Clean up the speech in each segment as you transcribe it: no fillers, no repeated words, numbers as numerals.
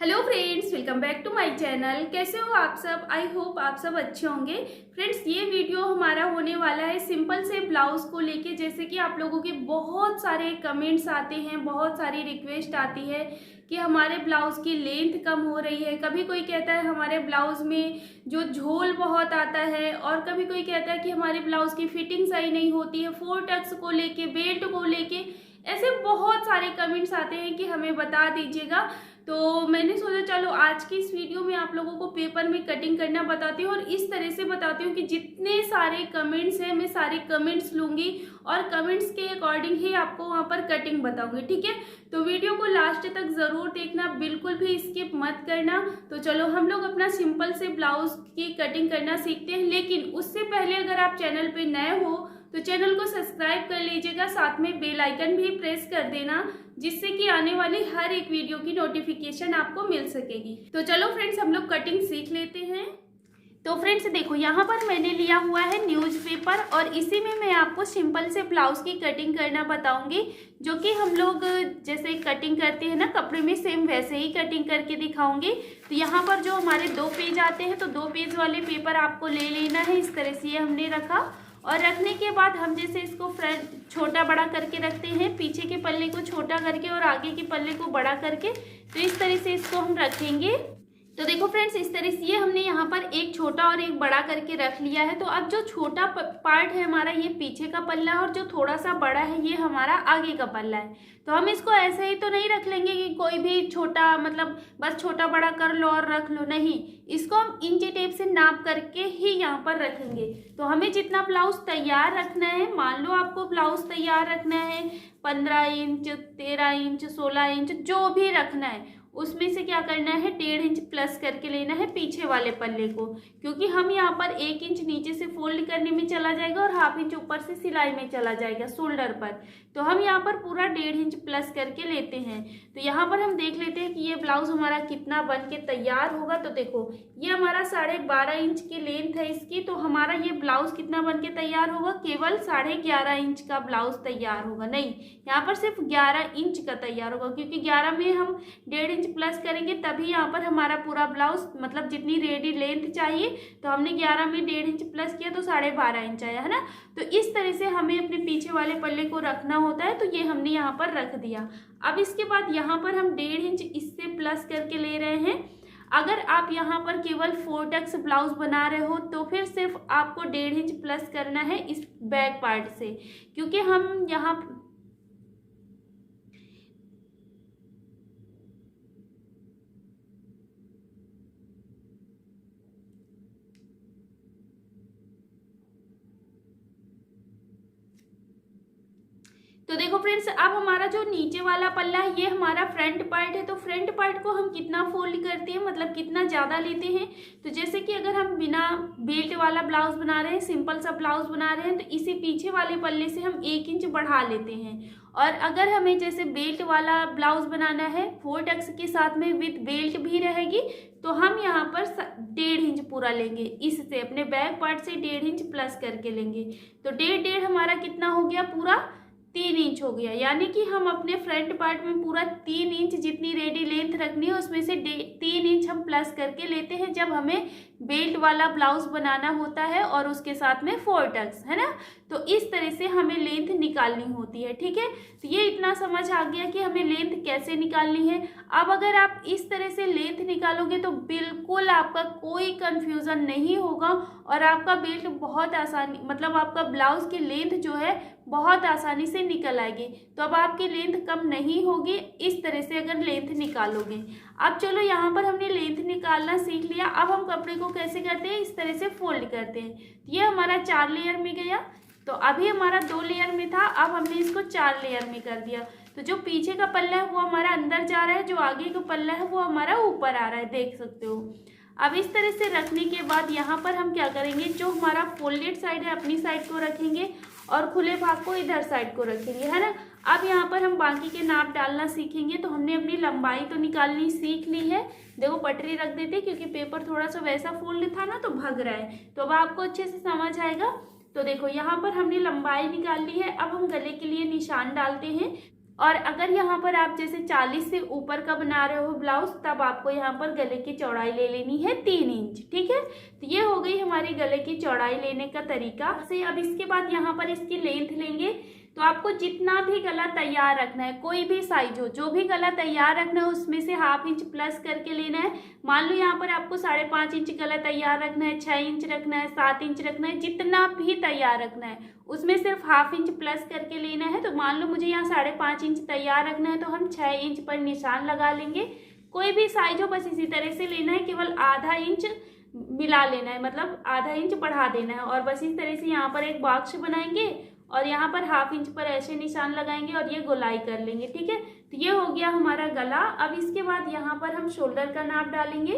Hello friends, welcome back to my channel. कैसे हो आप सब? आई होप आप सब अच्छे होंगे। फ्रेंड्स, ये वीडियो हमारा होने वाला है सिंपल से ब्लाउज को लेके। जैसे कि आप लोगों के बहुत सारे कमेंट्स आते हैं, बहुत सारी रिक्वेस्ट आती है कि हमारे ब्लाउज की लेंथ कम हो रही है। कभी कोई कहता है हमारे ब्लाउज में जो झोल बहुत आता है, और कभी कोई कहता है कि हमारे ब्लाउज की फिटिंग सही नहीं होती है, फोर टक्स को लेके, बेल्ट को लेके। ऐसे बहुत सारे कमेंट्स आते हैं कि हमें बता दीजिएगा। तो मैंने सोचा चलो आज की इस वीडियो में आप लोगों को पेपर में कटिंग करना बताती हूँ, और इस तरह से बताती हूँ कि जितने सारे कमेंट्स हैं मैं सारे कमेंट्स लूंगी और कमेंट्स के अकॉर्डिंग ही आपको वहाँ पर कटिंग बताऊंगी। ठीक है, तो वीडियो को लास्ट तक जरूर देखना, बिल्कुल भी स्किप मत करना। तो चलो हम लोग अपना सिंपल से ब्लाउज की कटिंग करना सीखते हैं। लेकिन उससे पहले अगर आप चैनल पे नए हो तो चैनल को सब्सक्राइब कर लीजिएगा, साथ में बेल आइकन भी प्रेस कर देना, जिससे कि आने वाली हर एक वीडियो की नोटिफिकेशन आपको मिल सकेगी। तो चलो फ्रेंड्स, हम लोग कटिंग सीख लेते हैं। तो फ्रेंड्स देखो, यहाँ पर मैंने लिया हुआ है न्यूज़पेपर, और इसी में मैं आपको सिंपल से ब्लाउज की कटिंग करना बताऊंगी, जो कि हम लोग जैसे कटिंग करते हैं ना कपड़े में, सेम वैसे ही कटिंग करके दिखाऊंगी। तो यहाँ पर जो हमारे 2 पेज आते हैं, तो 2 पेज वाले पेपर आपको ले लेना है। इस तरह से ये हमने रखा, और रखने के बाद हम जैसे इसको फ्रंट छोटा बड़ा करके रखते हैं, पीछे के पल्ले को छोटा करके और आगे के पल्ले को बड़ा करके, तो इस तरह से इसको हम रखेंगे। तो देखो फ्रेंड्स, इस तरह से ये हमने यहाँ पर एक छोटा और एक बड़ा करके रख लिया है। तो अब जो छोटा पार्ट है हमारा, ये पीछे का पल्ला है, और जो थोड़ा सा बड़ा है ये हमारा आगे का पल्ला है। तो हम इसको ऐसे ही तो नहीं रख लेंगे कि कोई भी छोटा, मतलब बस छोटा बड़ा कर लो और रख लो, नहीं। इसको हम इंची टेप से नाप करके ही यहाँ पर रखेंगे। तो हमें जितना ब्लाउज तैयार रखना है, मान लो आपको ब्लाउज तैयार रखना है 15 इंच, 13 इंच, 16 इंच, जो भी रखना है, उसमें से क्या करना है, 1.5 इंच प्लस करके लेना है पीछे वाले पल्ले को, क्योंकि हम यहाँ पर 1 इंच नीचे से फोल्ड करने में चला जाएगा और ½ इंच ऊपर से सिलाई में चला जाएगा शोल्डर पर। तो हम यहाँ पर पूरा 1.5 इंच प्लस करके लेते हैं। तो यहाँ पर हम देख लेते हैं कि ये ब्लाउज हमारा कितना बन के तैयार होगा। तो देखो, ये हमारा 12.5 इंच की लेंथ है इसकी। तो हमारा ये ब्लाउज कितना बन के तैयार होगा, केवल 11.5 इंच का ब्लाउज तैयार होगा, नहीं, यहाँ पर सिर्फ 11 इंच का तैयार होगा, क्योंकि 11 में हम 1.5 इंच प्लस करेंगे तभी यहाँ पर हमारा पूरा ब्लाउज, मतलब जितनी रेडी लेंथ चाहिए, तो हमने 11 में 1.5 इंच प्लस किया तो 12.5 इंच आया, है ना। तो इस तरह से हमें अपने पीछे वाले पल्ले को रखना होता है। तो ये हमने यहाँ पर रख दिया। अब इसके बाद यहाँ पर हम 1.5 इंच इससे प्लस करके ले रहे हैं। अगर आप यहाँ पर केवल 4 टक्स ब्लाउज बना रहे हो तो फिर सिर्फ आपको 1.5 इंच प्लस करना है इस बैक पार्ट से, क्योंकि हम यहाँ तो देखो फ्रेंड्स, अब हमारा जो नीचे वाला पल्ला है ये हमारा फ्रंट पार्ट है। तो फ्रंट पार्ट को हम कितना फोल्ड करते हैं, मतलब कितना ज़्यादा लेते हैं। तो जैसे कि अगर हम बिना बेल्ट वाला ब्लाउज बना रहे हैं, सिंपल सा ब्लाउज बना रहे हैं, तो इसी पीछे वाले पल्ले से हम 1 इंच बढ़ा लेते हैं। और अगर हमें जैसे बेल्ट वाला ब्लाउज बनाना है 4 टक्स के साथ में विद बेल्ट भी रहेगी, तो हम यहाँ पर 1.5 इंच पूरा लेंगे, इससे अपने बैक पार्ट से 1.5 इंच प्लस करके लेंगे। तो 1.5 हमारा कितना हो गया, पूरा 3 इंच हो गया। यानी कि हम अपने फ्रंट पार्ट में पूरा 3 इंच जितनी रेडी लेंथ रखनी है, उसमें से 3 इंच हम प्लस करके लेते हैं जब हमें बेल्ट वाला ब्लाउज बनाना होता है, और उसके साथ में 4 टक्स, है ना। तो इस तरह से हमें लेंथ निकालनी होती है। ठीक है, तो ये इतना समझ आ गया कि हमें लेंथ कैसे निकालनी है। अब अगर आप इस तरह से लेंथ निकालोगे तो बिल्कुल आपका कोई कंफ्यूजन नहीं होगा, और आपका बेल्ट बहुत आसानी, मतलब आपका ब्लाउज की लेंथ जो है बहुत आसानी से निकल आएगी। तो अब आपकी लेंथ कम नहीं होगी इस तरह से अगर लेंथ निकालोगे। अब चलो, यहाँ पर हमने लेंथ निकालना सीख लिया। अब हम कपड़े को कैसे करते हैं, इस तरह से फोल्ड करते हैं। ये हमारा 4 लेयर में गया। तो अभी हमारा 2 लेयर में था, अब हमने इसको 4 लेयर में कर दिया। तो जो पीछे का पल्ला है वो हमारा अंदर जा रहा है, जो आगे का पल्ला है वो हमारा ऊपर आ रहा है, देख सकते हो। अब इस तरह से रखने के बाद यहाँ पर हम क्या करेंगे, जो हमारा फोल्डेड साइड है अपनी साइड को रखेंगे, और खुले भाग को इधर साइड को रखेंगे, है ना। अब यहाँ पर हम बाकी के नाप डालना सीखेंगे। तो हमने अपनी लंबाई तो निकालनी सीख ली है। देखो, पटरी रख देते क्योंकि पेपर थोड़ा सा वैसा फोल्ड था ना, तो भग रहा है, तो अब आपको अच्छे से समझ आएगा। तो देखो, यहाँ पर हमने लंबाई निकाल ली है। अब हम गले के लिए निशान डालते हैं। और अगर यहाँ पर आप जैसे 40 से ऊपर का बना रहे हो ब्लाउज, तब आपको यहाँ पर गले की चौड़ाई ले लेनी है 3 इंच। ठीक है, तो ये हो गई हमारी गले की चौड़ाई लेने का तरीका से। अब इसके बाद यहाँ पर इसकी लेंथ लेंगे। तो आपको जितना भी गला तैयार रखना है, कोई भी साइज हो, जो भी गला तैयार रखना है उसमें से ½ इंच प्लस करके लेना है। मान लो यहाँ पर आपको 5.5 इंच गला तैयार रखना है, 6 इंच रखना है, 7 इंच रखना है, जितना भी तैयार रखना है उसमें सिर्फ ½ इंच प्लस करके लेना है। तो मान लो मुझे यहाँ 5.5 इंच तैयार रखना है, तो हम 6 इंच पर निशान लगा लेंगे। कोई भी साइज हो बस इसी तरह से लेना है, केवल ½ इंच मिला लेना है, मतलब ½ इंच बढ़ा देना है। और बस इस तरह से यहाँ पर एक बॉक्स बनाएंगे और यहाँ पर ½ इंच पर ऐसे निशान लगाएंगे और ये गोलाई कर लेंगे। ठीक है, तो ये हो गया हमारा गला। अब इसके बाद यहाँ पर हम शोल्डर का नाप डालेंगे।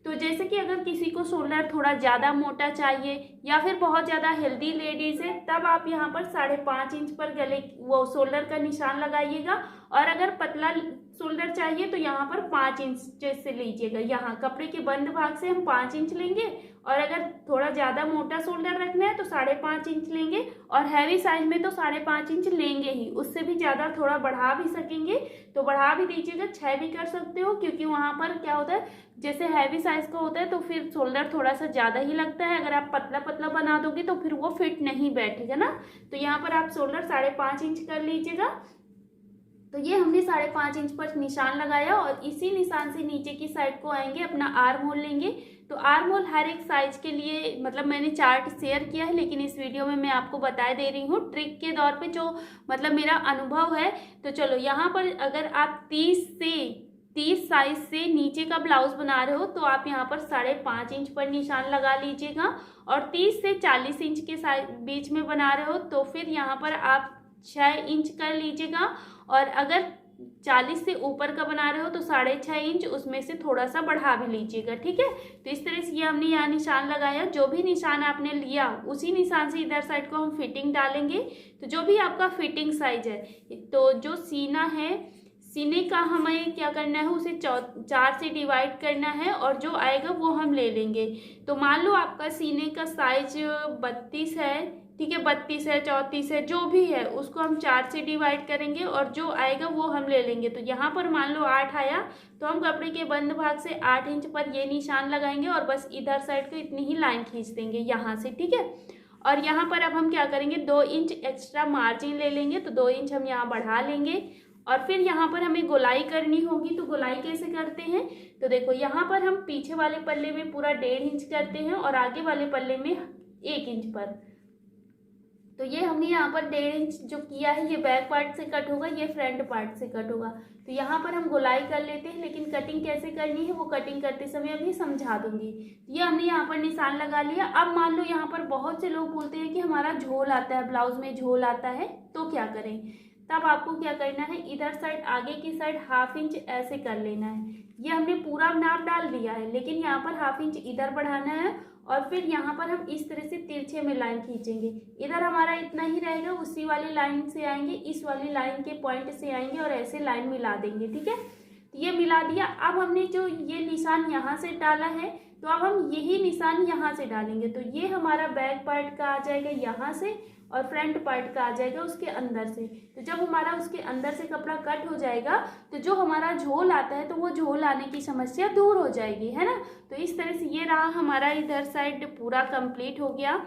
तो जैसे कि अगर किसी को शोल्डर थोड़ा ज़्यादा मोटा चाहिए या फिर बहुत ज़्यादा हेल्दी लेडीज़ है, तब आप यहाँ पर 5.5 इंच पर गले वो शोल्डर का निशान लगाइएगा। और अगर पतला शोल्डर चाहिए तो यहाँ पर 5 इंच जैसे लीजिएगा। यहाँ कपड़े के बंद भाग से हम 5 इंच लेंगे, और अगर थोड़ा ज़्यादा मोटा शोल्डर रखना है तो 5.5 इंच लेंगे, और हैवी साइज में तो 5.5 इंच लेंगे ही। उससे भी ज़्यादा थोड़ा बढ़ा भी सकेंगे तो बढ़ा भी दीजिएगा, 6 भी कर सकते हो, क्योंकि वहाँ पर क्या होता है, जैसे हैवी साइज का होता है तो फिर शोल्डर थोड़ा सा ज़्यादा ही लगता है। अगर आप पतला पतला बना दोगे तो फिर वो फिट नहीं बैठेगा ना। तो यहाँ पर आप शोल्डर 5.5 इंच कर लीजिएगा। तो ये हमने 5.5 इंच पर निशान लगाया, और इसी निशान से नीचे की साइड को आएंगे, अपना आर्म होल लेंगे। तो आर्म होल हर एक साइज के लिए, मतलब मैंने चार्ट शेयर किया है, लेकिन इस वीडियो में मैं आपको बता दे रही हूँ ट्रिक के दौर पे, जो मतलब मेरा अनुभव है। तो चलो यहाँ पर अगर आप 30 साइज से नीचे का ब्लाउज बना रहे हो तो आप यहाँ पर 5.5 इंच पर निशान लगा लीजिएगा। और 30 से 40 इंच के साइज बीच में बना रहे हो तो फिर यहाँ पर आप 6 इंच कर लीजिएगा। और अगर 40 से ऊपर का बना रहे हो तो 6.5 इंच उसमें से थोड़ा सा बढ़ा भी लीजिएगा। ठीक है, तो इस तरह से ये हमने यहाँ निशान लगाया। जो भी निशान आपने लिया उसी निशान से इधर साइड को हम फिटिंग डालेंगे। तो जो भी आपका फिटिंग साइज है, तो जो सीना है, सीने का हमें क्या करना है, उसे 4 से डिवाइड करना है, और जो आएगा वो हम ले लेंगे। तो मान लो आपका सीने का साइज 32 है, ठीक है, 32 है, 34 है, जो भी है उसको हम 4 से डिवाइड करेंगे और जो आएगा वो हम ले लेंगे। तो यहाँ पर मान लो 8 आया, तो हम कपड़े के बंद भाग से 8 इंच पर ये निशान लगाएंगे और बस इधर साइड को इतनी ही लाइन खींच देंगे यहाँ से। ठीक है, और यहाँ पर अब हम क्या करेंगे, 2 इंच एक्स्ट्रा मार्जिन ले लेंगे। तो 2 इंच हम यहाँ बढ़ा लेंगे, और फिर यहाँ पर हमें गोलाई करनी होगी। तो गोलाई कैसे करते हैं, तो देखो यहाँ पर हम पीछे वाले पल्ले में पूरा 1.5 इंच करते हैं और आगे वाले पल्ले में 1 इंच पर। तो ये हमने यहाँ पर 1.5 इंच जो किया है, ये बैक पार्ट से कट होगा, ये फ्रंट पार्ट से कट होगा। तो यहाँ पर हम गोलाई कर लेते हैं, लेकिन कटिंग कैसे करनी है वो कटिंग करते समय अभी समझा दूंगी। ये हमने यहाँ पर निशान लगा लिया। अब मान लो यहाँ पर बहुत से लोग बोलते हैं कि हमारा झोल आता है, ब्लाउज में झोल आता है, तो क्या करें। तब आपको क्या करना है, इधर साइड आगे की साइड ½ इंच ऐसे कर लेना है। ये हमने पूरा नाप डाल दिया है, लेकिन यहाँ पर ½ इंच इधर बढ़ाना है, और फिर यहाँ पर हम इस तरह से तिरछे में लाइन खींचेंगे। इधर हमारा इतना ही रहेगा, उसी वाली लाइन से आएंगे, इस वाली लाइन के पॉइंट से आएंगे और ऐसे लाइन मिला देंगे। ठीक है, तो ये मिला दिया। अब हमने जो ये निशान यहाँ से डाला है, तो अब हम यही निशान यहाँ से डालेंगे। तो ये हमारा बैक पार्ट का आ जाएगा यहाँ से, और फ्रंट पार्ट का आ जाएगा उसके अंदर से। तो जब हमारा उसके अंदर से कपड़ा कट हो जाएगा, तो जो हमारा झोल आता है, तो वो झोल आने की समस्या दूर हो जाएगी, है ना। तो इस तरह से ये रहा हमारा इधर साइड पूरा कंप्लीट हो गया।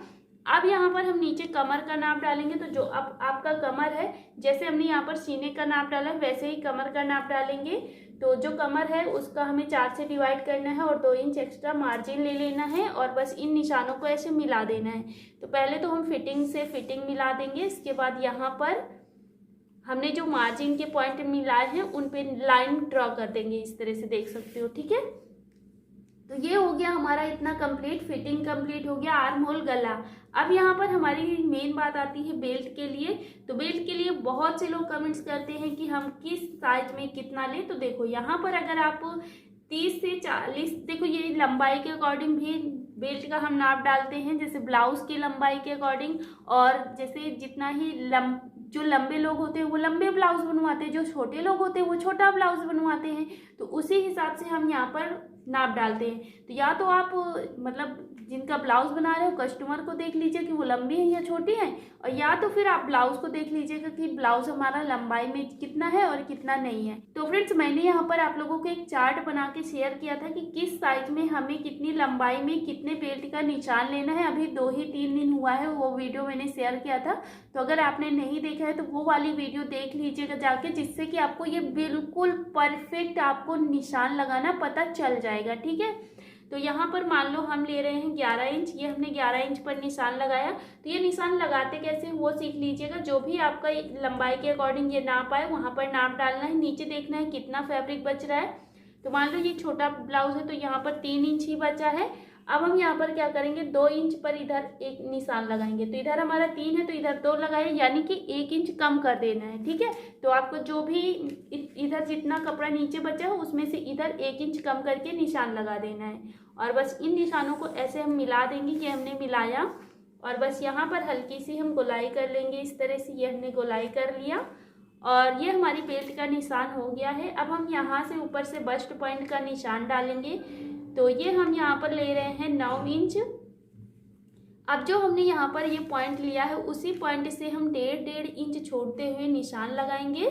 अब यहाँ पर हम नीचे कमर का नाप डालेंगे। तो जो अब आपका कमर है, जैसे हमने यहाँ पर सीने का नाप डाला वैसे ही कमर का नाप डालेंगे। तो जो कमर है उसका हमें 4 से डिवाइड करना है और 2 इंच एक्स्ट्रा मार्जिन ले लेना है, और बस इन निशानों को ऐसे मिला देना है। तो पहले तो हम फिटिंग से फिटिंग मिला देंगे, इसके बाद यहाँ पर हमने जो मार्जिन के पॉइंट मिलाए हैं उन पे लाइन ड्रॉ कर देंगे, इस तरह से देख सकते हो। ठीक है, तो ये हो गया हमारा इतना कंप्लीट, फिटिंग कंप्लीट हो गया, आर्म होल, गला। अब यहाँ पर हमारी मेन बात आती है बेल्ट के लिए। तो बेल्ट के लिए बहुत से लोग कमेंट्स करते हैं कि हम किस साइज में कितना लें। तो देखो यहाँ पर अगर आप 30 से 40, देखो ये लंबाई के अकॉर्डिंग भी बेल्ट का हम नाप डालते हैं, जैसे ब्लाउज की लंबाई के अकॉर्डिंग, और जैसे जितना ही जो लंबे लोग होते हैं वो लंबे ब्लाउज बनवाते हैं, जो छोटे लोग होते हैं वो छोटा ब्लाउज बनवाते हैं। तो उसी हिसाब से हम यहाँ पर नाप डालते हैं। तो या तो आप मतलब जिनका ब्लाउज बना रहे हो कस्टमर को देख लीजिए कि वो लंबी है या छोटी है, और या तो फिर आप ब्लाउज को देख लीजिएगा कि ब्लाउज हमारा लंबाई में कितना है और कितना नहीं है। तो फ्रेंड्स मैंने यहाँ पर आप लोगों को एक चार्ट बना के शेयर किया था कि किस साइज में हमें कितनी लंबाई में कितने बेल्ट का निशान लेना है। अभी 2 ही 3 दिन हुआ है, वो वीडियो मैंने शेयर किया था। तो अगर आपने नहीं देखा है तो वो वाली वीडियो देख लीजिएगा जाके, जिससे कि आपको ये बिल्कुल परफेक्ट आपको निशान लगाना पता चल जाएगा। ठीक है, तो यहाँ पर मान लो हम ले रहे हैं 11 इंच, ये हमने 11 इंच पर निशान लगाया। तो ये निशान लगाते कैसे वो सीख लीजिएगा। जो भी आपका लंबाई के अकॉर्डिंग ये नाप आए वहाँ पर नाप डालना है, नीचे देखना है कितना फैब्रिक बच रहा है। तो मान लो ये छोटा ब्लाउज है तो यहाँ पर 3 इंच ही बचा है। अब हम यहाँ पर क्या करेंगे, 2 इंच पर इधर एक निशान लगाएंगे। तो इधर हमारा 3 है तो इधर 2 लगाए, यानी कि 1 इंच कम कर देना है। ठीक है, तो आपको जो भी इधर जितना कपड़ा नीचे बचा है उसमें से इधर 1 इंच कम करके निशान लगा देना है। और बस इन निशानों को ऐसे हम मिला देंगे कि हमने मिलाया, और बस यहाँ पर हल्की सी हम गोलाई कर लेंगे इस तरह से। ये हमने गोलाई कर लिया और ये हमारी बेल्ट का निशान हो गया है। अब हम यहाँ से ऊपर से बस्ट पॉइंट का निशान डालेंगे। तो ये हम यहाँ पर ले रहे हैं 9 इंच। अब जो हमने यहाँ पर ये पॉइंट लिया है उसी पॉइंट से हम 1.5 इंच छोड़ते हुए निशान लगाएंगे।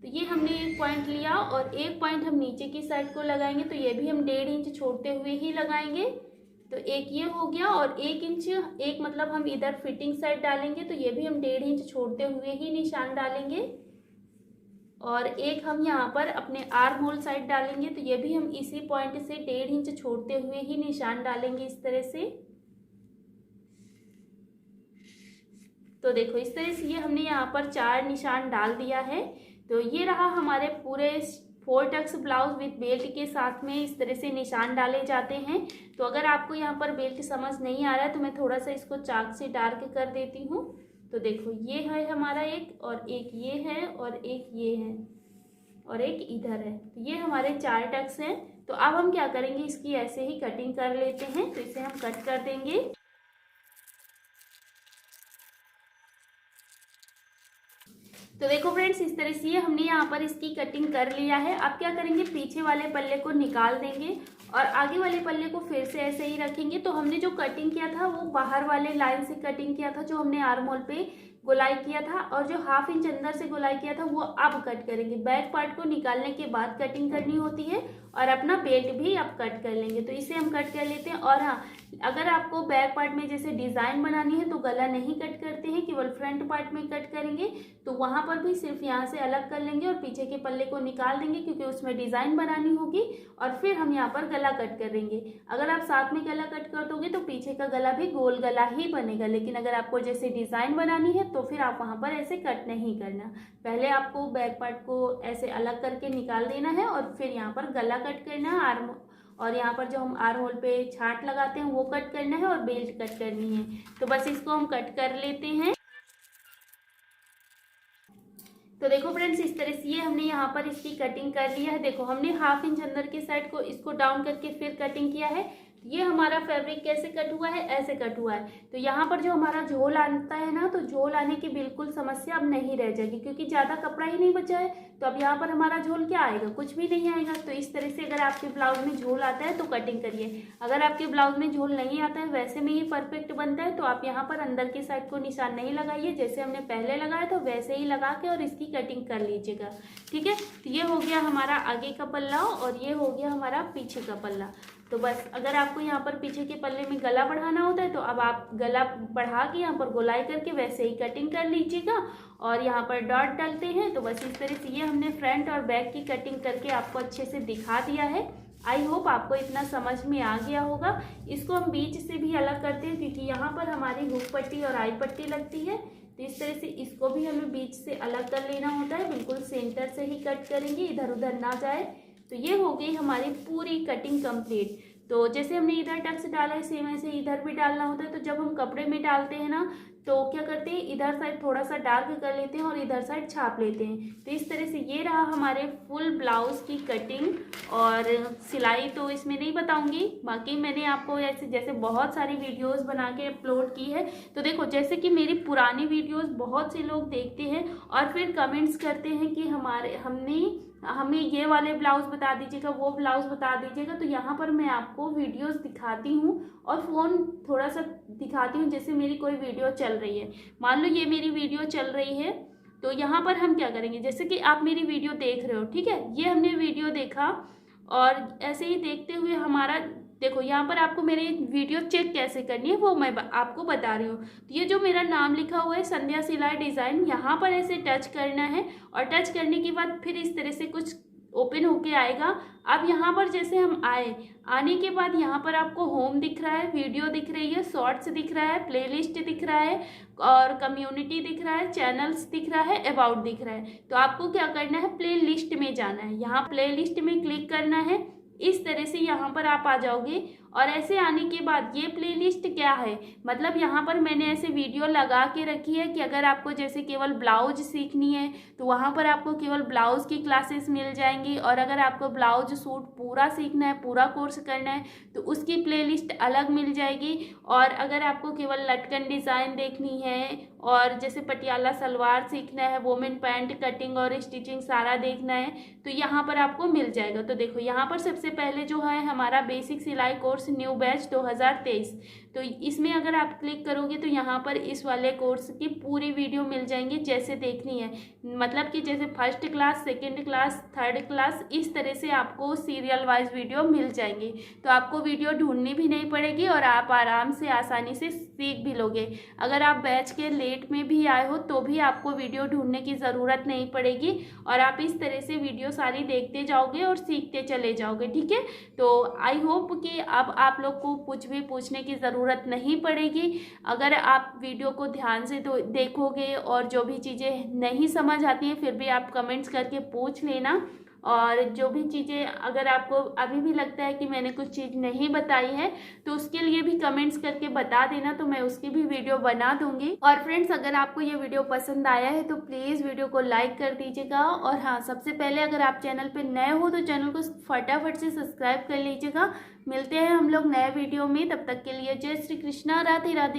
तो ये हमने एक पॉइंट लिया और एक पॉइंट हम नीचे की साइड को लगाएंगे, तो ये भी हम 1.5 इंच छोड़ते हुए ही लगाएंगे। तो एक ये हो गया, और 1 इंच एक मतलब हम इधर फिटिंग साइड डालेंगे, तो ये भी हम 1.5 इंच छोड़ते हुए ही निशान डालेंगे। और एक हम यहाँ पर अपने आर्म होल साइड डालेंगे, तो ये भी हम इसी पॉइंट से 1.5 इंच छोड़ते हुए ही निशान डालेंगे इस तरह से। तो देखो इस तरह से ये हमने यहाँ पर 4 निशान डाल दिया है। तो ये रहा हमारे पूरे 4 टक्स ब्लाउज विथ बेल्ट के साथ में इस तरह से निशान डाले जाते हैं। तो अगर आपको यहाँ पर बेल्ट समझ नहीं आ रहा है तो मैं थोड़ा सा इसको चाक से डार्क कर देती हूँ। तो देखो ये है हमारा एक, और एक ये है, और एक ये है, और एक इधर है। तो ये हमारे 4 टक्स हैं। तो अब हम क्या करेंगे, इसकी ऐसे ही कटिंग कर लेते हैं। तो इसे हम कट कर देंगे। तो देखो फ्रेंड्स इस तरह से हमने यहाँ पर इसकी कटिंग कर लिया है। अब क्या करेंगे, पीछे वाले पल्ले को निकाल देंगे और आगे वाले पल्ले को फिर से ऐसे ही रखेंगे। तो हमने जो कटिंग किया था वो बाहर वाले लाइन से कटिंग किया था, जो हमने आर्म होल पे गोलाई किया था, और जो 1/2 इंच अंदर से गोलाई किया था वो अब कट करेंगे। बैक पार्ट को निकालने के बाद कटिंग करनी होती है, और अपना बेल्ट भी अब कट कर लेंगे। तो इसे हम कट कर लेते हैं। और हाँ, अगर आपको बैक पार्ट में जैसे डिज़ाइन बनानी है तो गला नहीं कट करते हैं, केवल फ्रंट पार्ट में कट करेंगे। तो वहाँ पर भी सिर्फ यहाँ से अलग कर लेंगे और पीछे के पल्ले को निकाल देंगे, क्योंकि उसमें डिज़ाइन बनानी होगी, और फिर हम यहाँ पर गला कट करेंगे। अगर आप साथ में गला कट कर दोगे तो पीछे का गला भी गोल गला ही बनेगा, लेकिन अगर आपको जैसे डिज़ाइन बनानी है तो फिर आप वहाँ पर ऐसे कट नहीं करना। पहले आपको बैक पार्ट को ऐसे अलग करके निकाल देना है और फिर यहाँ पर गला कट करना है, आर्म, और यहाँ पर जो हम आर्म होल पे छाट लगाते हैं वो कट करना है, और बेल्ट कट करनी है। तो बस इसको हम कट कर लेते हैं। तो देखो फ्रेंड्स इस तरह से ये हमने यहाँ पर इसकी कटिंग कर लिया है। देखो हमने 1/2 इंच अंदर की साइड को इसको डाउन करके फिर कटिंग किया है। ये हमारा फैब्रिक कैसे कट हुआ है, ऐसे कट हुआ है। तो यहाँ पर जो हमारा झोल आता है ना, तो झोल आने की बिल्कुल समस्या अब नहीं रह जाएगी, क्योंकि ज़्यादा कपड़ा ही नहीं बचा है। तो अब यहाँ पर हमारा झोल क्या आएगा, कुछ भी नहीं आएगा। तो इस तरह से अगर आपके ब्लाउज में झोल आता है तो कटिंग करिए। अगर आपके ब्लाउज में झोल नहीं आता है, वैसे में ये परफेक्ट बनता है, तो आप यहाँ पर अंदर की साइड को निशान नहीं लगाइए, जैसे हमने पहले लगाया था वैसे ही लगा के और इसकी कटिंग कर लीजिएगा। ठीक है, तो ये हो गया हमारा आगे का पल्ला और ये हो गया हमारा पीछे का पल्ला। तो बस अगर आपको यहाँ पर पीछे के पल्ले में गला बढ़ाना होता है तो अब आप गला बढ़ा के यहाँ पर गोलाई करके वैसे ही कटिंग कर लीजिएगा। और यहाँ पर डॉट डालते हैं। तो बस इस तरह से ये हमने फ्रंट और बैक की कटिंग करके आपको अच्छे से दिखा दिया है। आई होप आपको इतना समझ में आ गया होगा। इसको हम बीच से भी अलग करते हैं, क्योंकि यहाँ पर हमारी हुक पट्टी और आई पट्टी लगती है। तो इस तरह से इसको भी हमें बीच से अलग कर लेना होता है, बिल्कुल सेंटर से ही कट करेंगे, इधर उधर ना जाए। तो ये हो गई हमारी पूरी कटिंग कंप्लीट। तो जैसे हमने इधर टक्स डाला है, सेम ऐसे इधर भी डालना होता है। तो जब हम कपड़े में डालते हैं ना, तो क्या करते हैं, इधर साइड थोड़ा सा डार्क कर लेते हैं और इधर साइड छाप लेते हैं। तो इस तरह से ये रहा हमारे फुल ब्लाउज की कटिंग। और सिलाई तो इसमें नहीं बताऊंगी, बाकी मैंने आपको ऐसे जैसे बहुत सारी वीडियोस बना के अपलोड की है। तो देखो जैसे कि मेरी पुरानी वीडियोस बहुत से लोग देखते हैं और फिर कमेंट्स करते हैं कि हमने हमें ये वाले ब्लाउज़ बता दीजिएगा, वो ब्लाउज़ बता दीजिएगा। तो यहाँ पर मैं आपको वीडियोस दिखाती हूँ और फ़ोन थोड़ा सा दिखाती हूँ, जैसे मेरी कोई वीडियो चल रही है। मान लो ये मेरी वीडियो चल रही है, तो यहाँ पर हम क्या करेंगे, जैसे कि आप मेरी वीडियो देख रहे हो, ठीक है, ये हमने वीडियो देखा और ऐसे ही देखते हुए हमारा देखो यहाँ पर आपको मेरी वीडियो चेक कैसे करनी है वो मैं आपको बता रही हूँ। तो ये जो मेरा नाम लिखा हुआ है संध्या सिलाई डिज़ाइन, यहाँ पर ऐसे टच करना है और टच करने के बाद फिर इस तरह से कुछ ओपन होके आएगा। अब यहाँ पर जैसे हम आने के बाद यहाँ पर आपको होम दिख रहा है, वीडियो दिख रही है, शॉर्ट्स दिख रहा है, प्लेलिस्ट दिख रहा है और कम्युनिटी दिख रहा है, चैनल्स दिख रहा है, अबाउट दिख रहा है। तो आपको क्या करना है, प्लेलिस्ट में जाना है, यहाँ प्लेलिस्ट में क्लिक करना है। इस तरह से यहाँ पर आप आ जाओगे और ऐसे आने के बाद ये प्लेलिस्ट क्या है, मतलब यहाँ पर मैंने ऐसे वीडियो लगा के रखी है कि अगर आपको जैसे केवल ब्लाउज सीखनी है तो वहाँ पर आपको केवल ब्लाउज की क्लासेस मिल जाएंगी, और अगर आपको ब्लाउज सूट पूरा सीखना है, पूरा कोर्स करना है तो उसकी प्लेलिस्ट अलग मिल जाएगी। और अगर आपको केवल लटकन डिज़ाइन देखनी है और जैसे पटियाला सलवार सीखना है, वोमेन पैंट कटिंग और स्टिचिंग सारा देखना है तो यहाँ पर आपको मिल जाएगा। तो देखो यहाँ पर सबसे पहले जो है हमारा बेसिक सिलाई कोर्स न्यू बैच 2023, तो इसमें अगर आप क्लिक करोगे तो यहाँ पर इस वाले कोर्स की पूरी वीडियो मिल जाएंगी जैसे देखनी है, मतलब कि जैसे first class, second class, third class, इस तरह से आपको सीरियल वाइज वीडियो मिल जाएंगी। तो आपको वीडियो ढूंढनी भी नहीं पड़ेगी और आप आराम से आसानी से सीख भी लोगे। अगर आप बैच के लेट में भी आए हो तो भी आपको वीडियो ढूंढने की ज़रूरत नहीं पड़ेगी और आप इस तरह से वीडियो सारी देखते जाओगे और सीखते चले जाओगे, ठीक है। तो आई होप कि अब आप लोग को कुछ भी पूछने की ज़रूरत नहीं पड़ेगी। अगर आप वीडियो को ध्यान से तो देखोगे और जो भी चीज़ें नहीं समझ आती हैं फिर भी आप कमेंट्स करके पूछ लेना, और जो भी चीज़ें अगर आपको अभी भी लगता है कि मैंने कुछ चीज़ नहीं बताई है तो उसके लिए भी कमेंट्स करके बता देना, तो मैं उसकी भी वीडियो बना दूंगी। और फ्रेंड्स अगर आपको ये वीडियो पसंद आया है तो प्लीज़ वीडियो को लाइक कर दीजिएगा, और हाँ सबसे पहले अगर आप चैनल पे नए हो तो चैनल को फटाफट से सब्सक्राइब कर लीजिएगा। मिलते हैं हम लोग नए वीडियो में, तब तक के लिए जय श्री कृष्णा, राधे राधे।